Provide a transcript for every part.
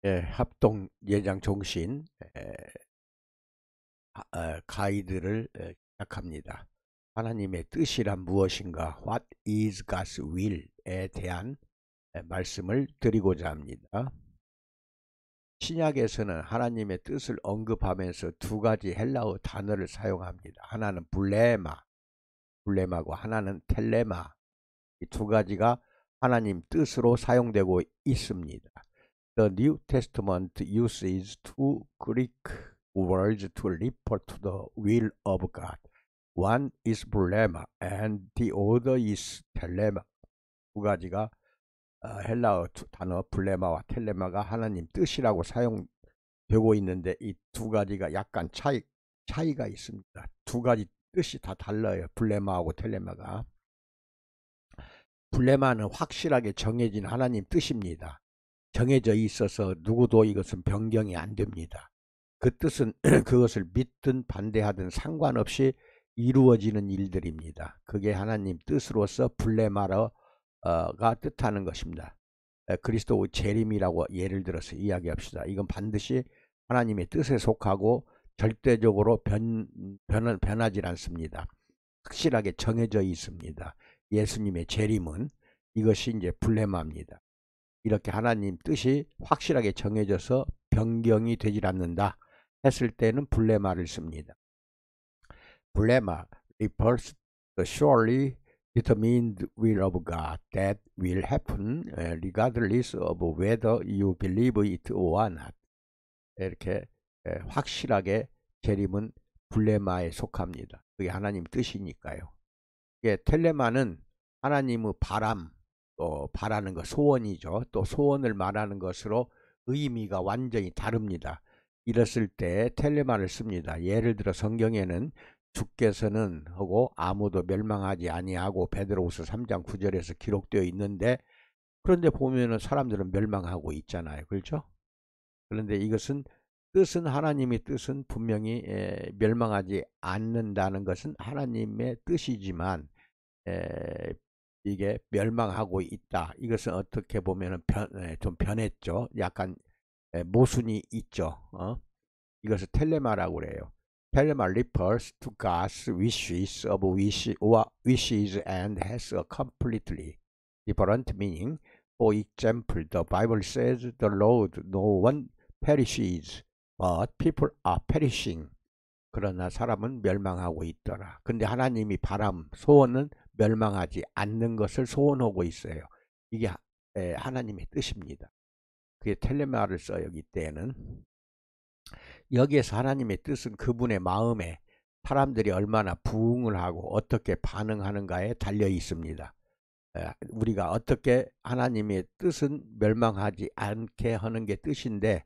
합동 예장 종신 가이드를 시작합니다. 하나님의 뜻이란 무엇인가? What is God's will에 대한 말씀을 드리고자 합니다. 신약에서는 하나님의 뜻을 언급하면서 두 가지 헬라어 단어를 사용합니다. 하나는 블레마고 하나는 텔레마. 이 두 가지가 하나님 뜻으로 사용되고 있습니다. The New Testament uses two Greek words to refer to the will of God. One is 블레마 and the other is 텔레마. 두 가지가 헬라어 단어 블레마와 텔레마가 하나님 뜻이라고 사용되고 있는데 이 두 가지가 약간 차이가 있습니다. 두 가지 뜻이 다 달라요. 블레마하고 텔레마가. 블레마는 확실하게 정해진 하나님 뜻입니다. 정해져 있어서 누구도 이것은 변경이 안 됩니다. 그 뜻은 그것을 믿든 반대하든 상관없이 이루어지는 일들입니다. 그게 하나님 뜻으로서 블레마가 뜻하는 것입니다. 그리스도의 재림이라고 예를 들어서 이야기합시다. 이건 반드시 하나님의 뜻에 속하고 절대적으로 변하지 않습니다. 확실하게 정해져 있습니다. 예수님의 재림은 이것이 이제 블레마입니다. 이렇게 하나님 뜻이 확실하게 정해져서 변경이 되질 않는다 했을 때는 블레마를 씁니다. 블레마 refers to surely determined will of God that will happen regardless of whether you believe it or not. 이렇게 확실하게 재림은 블레마에 속합니다. 그게 하나님 뜻이니까요. 텔레마는 하나님의 바람, 또 바라는 것, 소원이죠. 또 소원을 말하는 것으로 의미가 완전히 다릅니다. 이랬을 때 텔레마를 씁니다. 예를 들어 성경에는 주께서는 하고 아무도 멸망하지 아니하고 베드로후서 3장 9절에서 기록되어 있는데, 그런데 보면은 사람들은 멸망하고 있잖아요. 그렇죠? 그런데 이것은 하나님의 뜻은 분명히 멸망하지 않는다는 것은 하나님의 뜻이지만 이게 멸망하고 있다. 이것은 어떻게 보면 좀 변했죠. 약간 모순이 있죠. 이것을 텔레마라고 그래요. 텔레마 refers to God's wishes and has a completely different meaning. For example, the Bible says the Lord no one perishes, but people are perishing. 그러나 사람은 멸망하고 있더라. 근데 하나님이 소원은 멸망하지 않는 것을 소원하고 있어요. 이게 하나님의 뜻입니다. 그게 텔레마를 써요. 이때는. 여기에서 하나님의 뜻은 그분의 마음에 사람들이 얼마나 부응을 하고 어떻게 반응하는가에 달려 있습니다. 우리가 어떻게 하나님의 뜻은 멸망하지 않게 하는 게 뜻인데,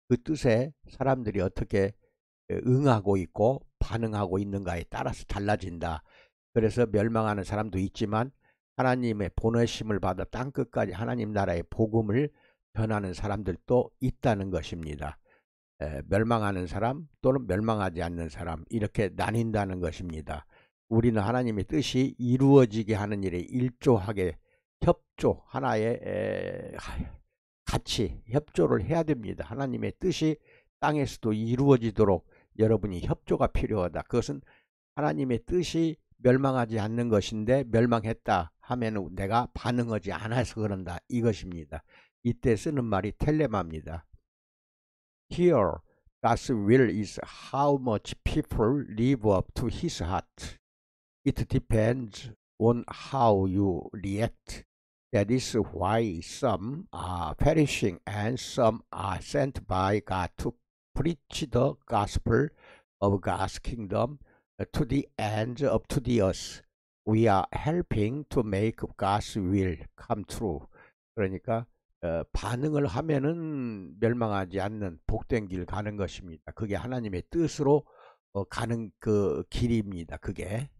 그 뜻에 사람들이 어떻게 응하고 있고 반응하고 있는가에 따라서 달라진다. 그래서 멸망하는 사람도 있지만 하나님의 보내심을 받아 땅끝까지 하나님 나라의 복음을 전하는 사람들도 있다는 것입니다. 멸망하는 사람 또는 멸망하지 않는 사람, 이렇게 나뉜다는 것입니다. 우리는 하나님의 뜻이 이루어지게 하는 일에 일조하게 협조, 하나의 같이 협조를 해야 됩니다. 하나님의 뜻이 땅에서도 이루어지도록 여러분이 협조가 필요하다. 그것은 하나님의 뜻이 멸망하지 않는 것인데 멸망했다 하면 내가 반응하지 않아서 그런다, 이것입니다. 이때 쓰는 말이 텔레마입니다. Here, God's will is how much people live up to His heart. It depends on how you react. That is why some are perishing and some are sent by God to preach the gospel of God's kingdom to the ends of the earth. We are helping to make God's will come true. 그러니까 반응을 하면은 멸망하지 않는 복된 길 가는 것입니다. 그게 하나님의 뜻으로 가는 그 길입니다. 그게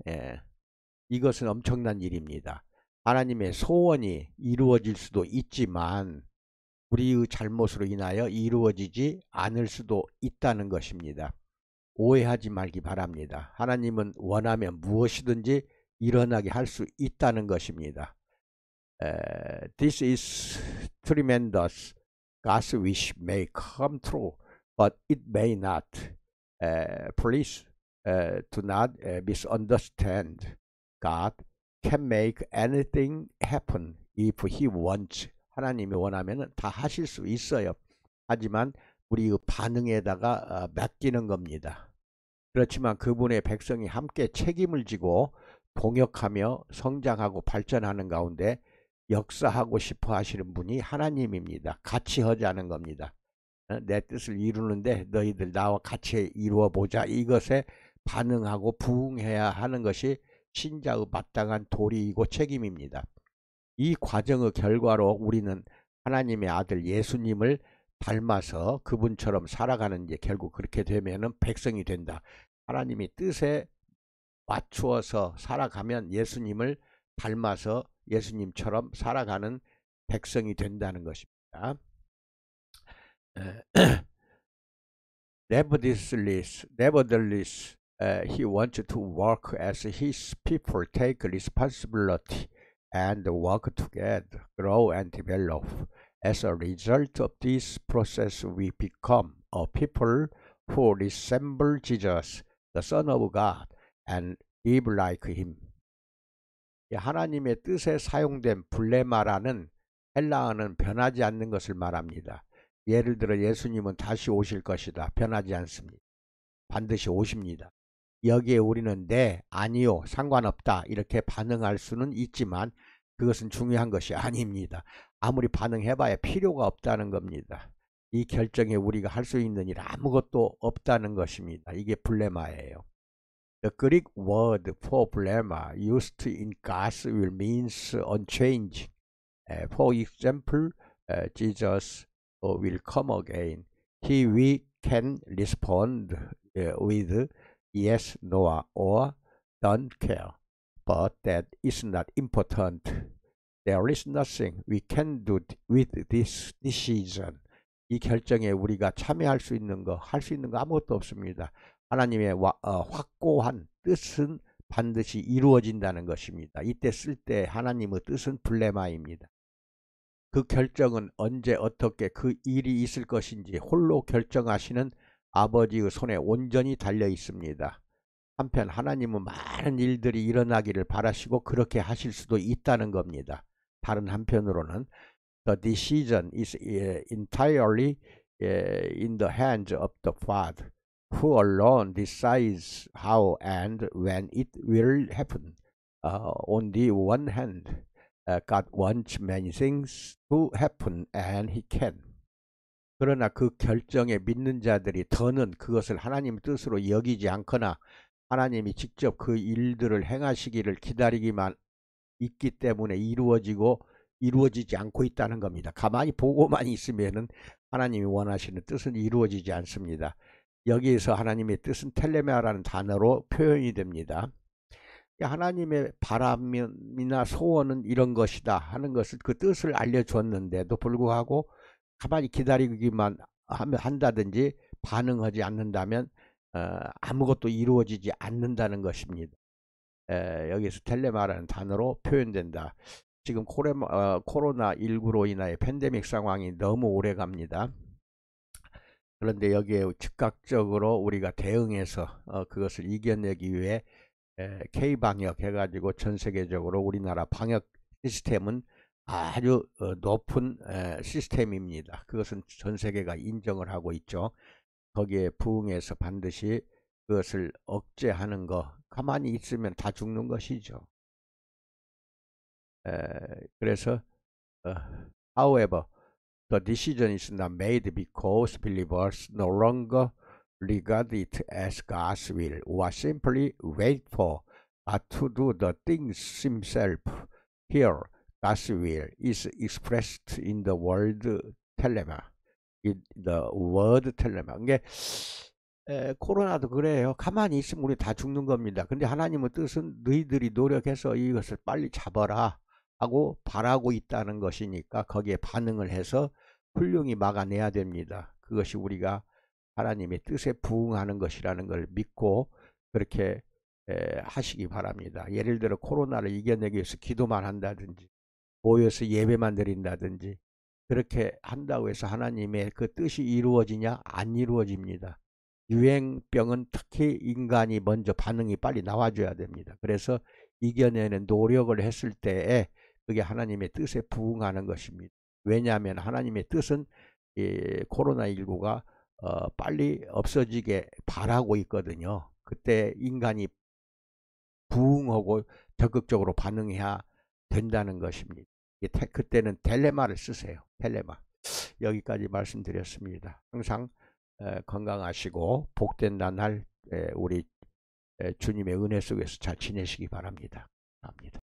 이것은 엄청난 일입니다. 하나님의 소원이 이루어질 수도 있지만 우리의 잘못으로 인하여 이루어지지 않을 수도 있다는 것입니다. 오해하지 말기 바랍니다. 하나님은 원하면 무엇이든지 일어나게 할 수 있다는 것입니다. This is tremendous. God's wish may come true, but it may not. Please do not misunderstand. God can make anything happen if He wants. 하나님이 원하면 다 하실 수 있어요. 하지만 우리 그 반응에다가 맡기는 겁니다. 그렇지만 그분의 백성이 함께 책임을 지고 동역하며 성장하고 발전하는 가운데 역사하고 싶어 하시는 분이 하나님입니다. 같이 하자는 겁니다. 내 뜻을 이루는데 너희들 나와 같이 이루어 보자. 이것에 반응하고 부응해야 하는 것이 신자의 마땅한 도리이고 책임입니다. 이 과정의 결과로 우리는 하나님의 아들 예수님을 닮아서 그분처럼 살아가는 게 결국 그렇게 되면은 백성이 된다. 하나님이 뜻에 맞추어서 살아가면 예수님을 닮아서 예수님처럼 살아가는 백성이 된다는 것입니다. Nevertheless, he wants to work as his people take responsibility and work together, grow and develop. As a result of this process, we become a people who resemble Jesus, the Son of God, and live like him. 하나님의 뜻에 사용된 블레마라는 헬라어는 변하지 않는 것을 말합니다. 예를 들어 예수님은 다시 오실 것이다. 변하지 않습니다. 반드시 오십니다. 여기에 우리는 네, 아니요, 상관없다 이렇게 반응할 수는 있지만 그것은 중요한 것이 아닙니다. 아무리 반응해봐야 필요가 없다는 겁니다. 이 결정에 우리가 할 수 있는 일 아무것도 없다는 것입니다. 이게 블레마예요. The Greek word for blema used in God's will means unchanging. For example, Jesus will come again. We can respond with yes, no, or don't care. But that is not important. There is nothing we can do with this decision. 이 결정에 우리가 참여할 수 있는 거, 할 수 있는 거 아무것도 없습니다. 하나님의 확고한 뜻은 반드시 이루어진다는 것입니다. 이때 쓸 때 하나님의 뜻은 블레마입니다. 그 결정은 언제 어떻게 그 일이 있을 것인지 홀로 결정하시는 아버지의 손에 온전히 달려 있습니다. 한편 하나님은 많은 일들이 일어나기를 바라시고 그렇게 하실 수도 있다는 겁니다. 다른 한편으로는 the decision is entirely in the hands of the Father, who alone decides how and when it will happen. On the one hand, God wants many things to happen and He can. 그러나 그 결정에 믿는 자들이 더는 그것을 하나님의 뜻으로 여기지 않거나 하나님이 직접 그 일들을 행하시기를 기다리기만 있기 때문에 이루어지지 않고 있다는 겁니다. 가만히 보고만 있으면은 하나님이 원하시는 뜻은 이루어지지 않습니다. 여기에서 하나님의 뜻은 텔레메아라는 단어로 표현이 됩니다. 하나님의 바람이나 소원은 이런 것이다 하는 것을 그 뜻을 알려줬는데도 불구하고 가만히 기다리기만 한다든지 반응하지 않는다면 아무것도 이루어지지 않는다는 것입니다. 여기서 텔레마라는 단어로 표현된다. 지금 코로나19로 인하여 팬데믹 상황이 너무 오래 갑니다. 그런데 여기에 즉각적으로 우리가 대응해서 그것을 이겨내기 위해 K방역 해가지고 전 세계적으로 우리나라 방역 시스템은 아주 높은 시스템입니다. 그것은 전 세계가 인정을 하고 있죠. 거기에 부응해서 반드시 그것을 억제하는 거, 가만히 있으면 다 죽는 것이죠. 그래서 however, the decision is not made because believers no longer regard it as God's will or simply wait for God to do the things himself. Here, God's will is expressed in the word 텔레마. the word 텔레마. 이게 코로나도 그래요. 가만히 있으면 우리 다 죽는 겁니다. 근데 하나님의 뜻은 너희들이 노력해서 이것을 빨리 잡아라 하고 바라고 있다는 것이니까 거기에 반응을 해서 훌륭히 막아내야 됩니다. 그것이 우리가 하나님의 뜻에 부응하는 것이라는 걸 믿고 그렇게 하시기 바랍니다. 예를 들어 코로나를 이겨내기 위해서 기도만 한다든지 모여서 예배만 드린다든지 그렇게 한다고 해서 하나님의 그 뜻이 이루어지냐? 안 이루어집니다. 유행병은 특히 인간이 먼저 반응이 빨리 나와줘야 됩니다. 그래서 이겨내는 노력을 했을 때에 그게 하나님의 뜻에 부응하는 것입니다. 왜냐하면 하나님의 뜻은 이 코로나19가 빨리 없어지게 바라고 있거든요. 그때 인간이 부응하고 적극적으로 반응해야 된다는 것입니다. 그때는 텔레마를 쓰세요. 텔레마. 여기까지 말씀드렸습니다. 항상 건강하시고 복된 나날 우리 주님의 은혜 속에서 잘 지내시기 바랍니다.